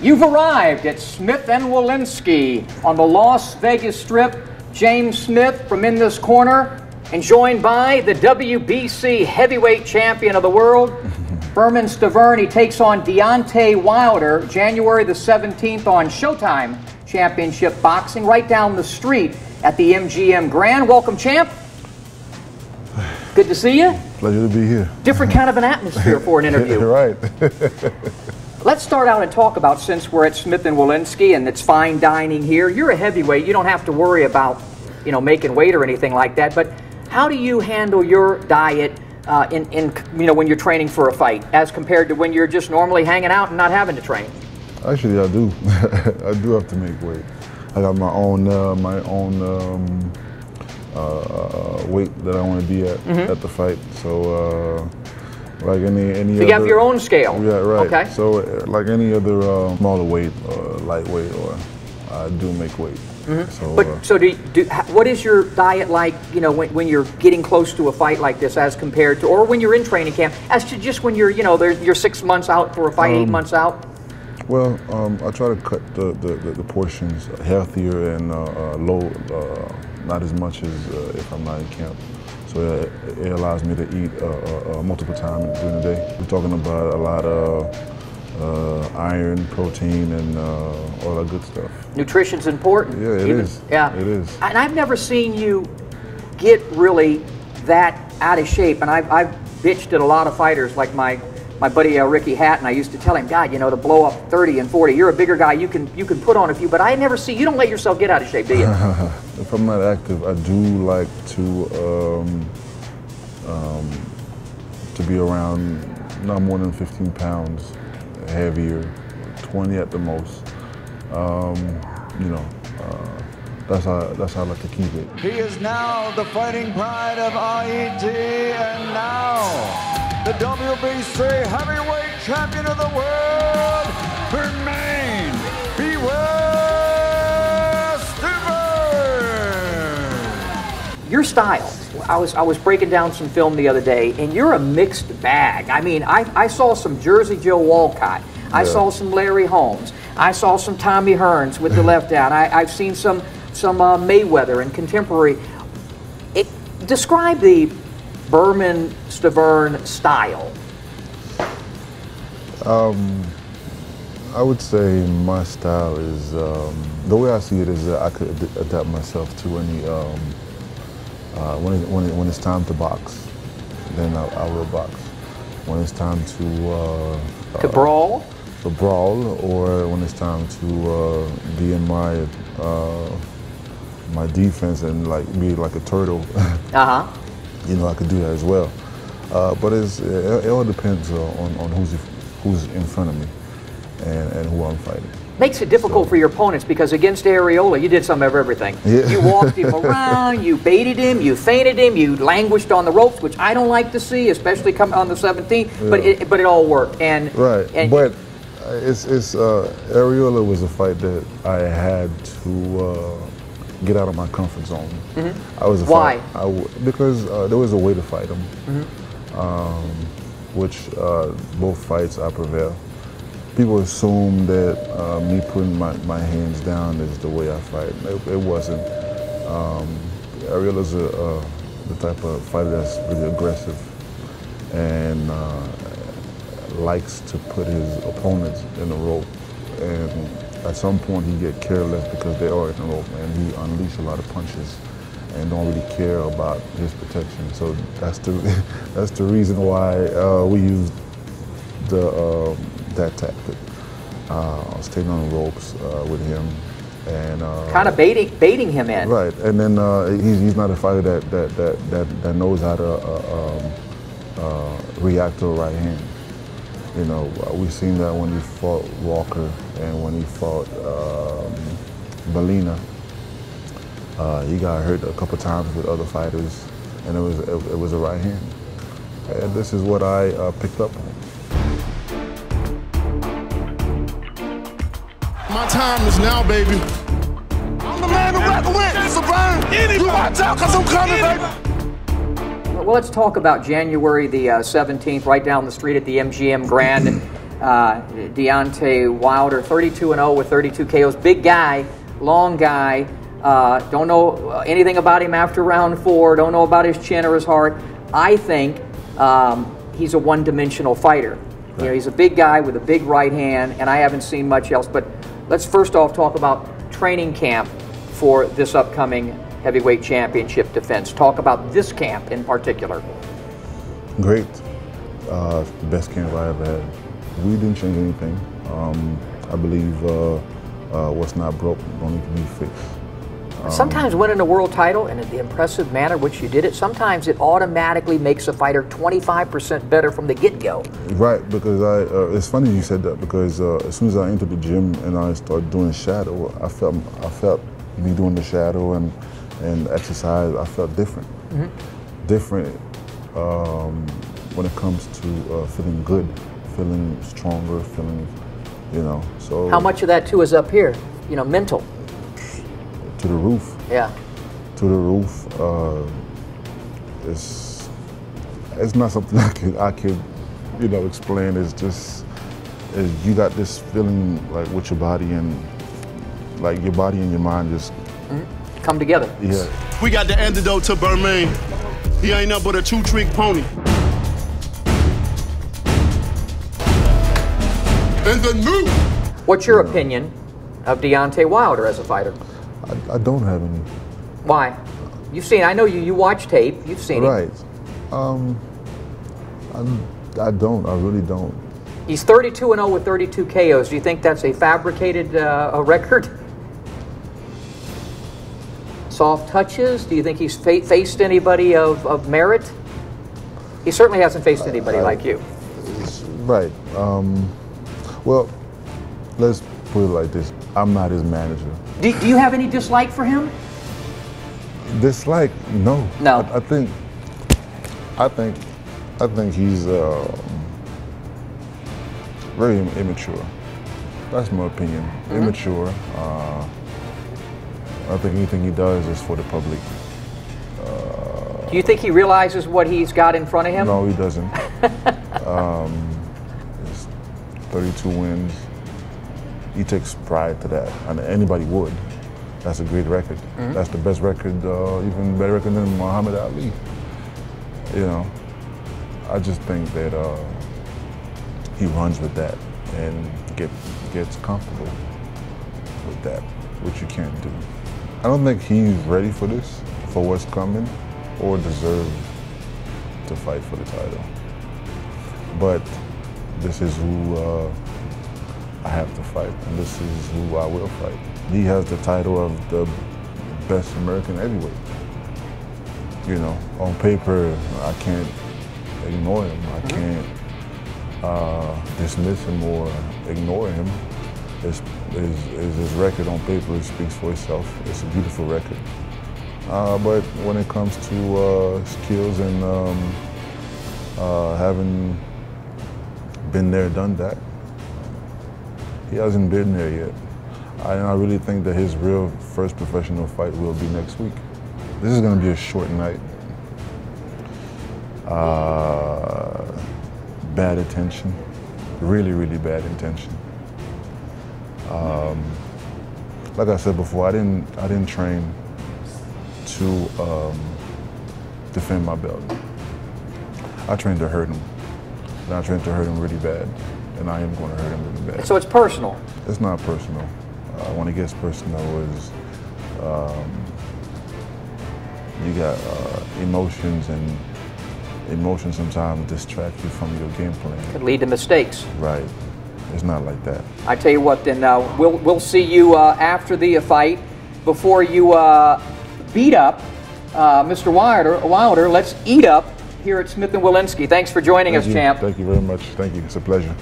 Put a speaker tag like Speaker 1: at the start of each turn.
Speaker 1: You've arrived at Smith and Wollensky on the Las Vegas Strip. James Smith from in this corner, and joined by the WBC heavyweight champion of the world, Bermane Stiverne. He takes on Deontay Wilder January the 17th on Showtime Championship Boxing right down the street at the MGM Grand. Welcome, champ. Good to see you.
Speaker 2: Pleasure to be here.
Speaker 1: Different kind of an atmosphere for an interview.
Speaker 2: Right.
Speaker 1: Let's start out and talk about, since we're at Smith and Wollensky and it's fine dining here, you're a heavyweight. You don't have to worry about, making weight or anything like that. But how do you handle your diet when you're training for a fight, as compared to when you're just normally hanging out and not having to train?
Speaker 2: Actually, I do. I do have to make weight. I got my own weight that I want to be at the fight. So. Like any
Speaker 1: so
Speaker 2: other,
Speaker 1: you have your own scale.
Speaker 2: Yeah, right.
Speaker 1: Okay.
Speaker 2: So like any other smaller weight or lightweight, or I do make weight.
Speaker 1: What is your diet like? When you're getting close to a fight like this, as compared to, or when you're in training camp, as to just when you're you're 6 months out for a fight, 8 months out.
Speaker 2: Well, I try to cut the portions healthier and low, not as much as if I'm not in camp. So it allows me to eat multiple times during the day. We're talking about a lot of iron, protein, and all that good stuff.
Speaker 1: Nutrition's important.
Speaker 2: Yeah, it is.
Speaker 1: Yeah,
Speaker 2: it is.
Speaker 1: And I've never seen you get really that out of shape. And I've bitched at a lot of fighters, like my buddy Ricky Hatton. I used to tell him, God, to blow up 30 and 40, you're a bigger guy. You can put on a few. But I never see you. Don't let yourself get out of shape, do you?
Speaker 2: If I'm not active, I do like to be around not more than 15 pounds heavier, 20 at the most. That's how I like to keep it.
Speaker 3: He is now the fighting pride of IET, and now the WBC heavyweight champion of the world, Bermane Stiverne.
Speaker 1: Your style. I was breaking down some film the other day, and you're a mixed bag. I mean, I saw some Jersey Joe Walcott. I saw some Larry Holmes. I saw some Tommy Hearns with the left down. I've seen some Mayweather and contemporary. Describe the Bermane Stiverne style.
Speaker 2: I would say my style is, the way I see it is that I could adapt myself to any, when it's time to box, then I will box. When it's time to
Speaker 1: brawl?
Speaker 2: To brawl, or when it's time to be in my my defense and be like a turtle. I could do that as well. But it all depends on who's in front of me and who I'm fighting.
Speaker 1: Makes it difficult for your opponents, because against Areola, you did some of everything. Yeah. You walked him around, you baited him, you feinted him, you languished on the ropes, which I don't like to see, especially coming on the 17th. Yeah. But it all worked. But
Speaker 2: Areola was a fight that I had to get out of my comfort zone.
Speaker 1: Why?
Speaker 2: Because there was a way to fight him, which both fights I prevailed. People assume that me putting my hands down is the way I fight. It wasn't. Areola's the type of fighter that's really aggressive and likes to put his opponents in the rope. And at some point he get careless because they are in the rope, and he unleash a lot of punches and don't really care about his protection. So that's the reason why we used that tactic. I was taking on the ropes with him, and
Speaker 1: kind of baiting him in.
Speaker 2: Right, and then he's not a fighter that knows how to react to a right hand. We've seen that when he fought Walker and when he fought Belina. He got hurt a couple times with other fighters, and it was a right hand. And this is what I picked up on.
Speaker 4: My time is now, baby. I'm the man who got the win. Stiverne, you watch out, cause I'm coming, baby.
Speaker 1: Well, let's talk about January the 17th, right down the street at the MGM Grand. Deontay Wilder, 32-0 with 32 KOs. Big guy, long guy. Don't know anything about him after round 4. Don't know about his chin or his heart. I think he's a one-dimensional fighter. You know, he's a big guy with a big right hand, and I haven't seen much else. But let's first off talk about training camp for this upcoming heavyweight championship defense. Talk about this camp in particular.
Speaker 2: Great. Best camp I ever had. We didn't change anything. I believe what's not broke don't need to be fixed.
Speaker 1: Sometimes winning a world title in the impressive manner which you did it, sometimes it automatically makes a fighter 25% better from the get-go.
Speaker 2: Right, because it's funny you said that, because as soon as I entered the gym and I started doing shadow, I felt me doing the shadow and exercise, I felt different. Different when it comes to feeling good, feeling stronger, feeling, you know, so. How
Speaker 1: much of that too is up here, you know, mental?
Speaker 2: To the roof.
Speaker 1: Yeah.
Speaker 2: To the roof. It's not something I could, you know, explain. It's just you got this feeling like with your body, and like your body and your mind just
Speaker 1: come together.
Speaker 2: Yeah.
Speaker 4: We got the antidote to Bermane. He ain't nothing but a two-trick pony. And the new.
Speaker 1: What's your opinion of Deontay Wilder as a fighter?
Speaker 2: I don't have any.
Speaker 1: Why? You've seen, I know you watch tape, you've seen
Speaker 2: right.
Speaker 1: it.
Speaker 2: I don't, I really don't.
Speaker 1: He's 32-0 with 32 KOs. Do you think that's a fabricated record? Soft touches? Do you think he's faced anybody of merit? He certainly hasn't faced anybody like you.
Speaker 2: Right. Well, let's put it like this. I'm not his manager.
Speaker 1: Do you have any dislike for him?
Speaker 2: Dislike? No.
Speaker 1: No.
Speaker 2: I think he's very immature. That's my opinion. Immature. I think anything he does is for the public.
Speaker 1: Do you think he realizes what he's got in front of him?
Speaker 2: No, he doesn't. It's 32 wins. He takes pride to that, and anybody would. That's a great record. That's the best record, even better record than Muhammad Ali. You know, I just think that he runs with that and gets comfortable with that, which you can't do. I don't think he's ready for this, for what's coming, or deserves to fight for the title. But this is who I have to fight, and this is who I will fight. He has the title of the best American heavyweight. You know, on paper, I can't ignore him. I can't dismiss him or ignore him. His record on paper speaks for itself. It's a beautiful record. But when it comes to skills and having been there, done that, he hasn't been there yet. And I really think that his real first professional fight will be next week. This is going to be a short night. Bad attention, really, really bad intention. Like I said before, I didn't train to defend my belt. I trained to hurt him, and I trained to hurt him really bad, and I am going to hurt him really bad.
Speaker 1: So it's personal?
Speaker 2: It's not personal. When it gets personal, is you got emotions, and emotions sometimes distract you from your game plan.
Speaker 1: Could lead to mistakes.
Speaker 2: Right. It's not like that.
Speaker 1: I tell you what, then we'll see you after the fight. Before you beat up Mr. Wilder, let's eat up here at Smith and Wollensky. Thanks for joining us, champ.
Speaker 2: Thank you very much. Thank you. It's a pleasure.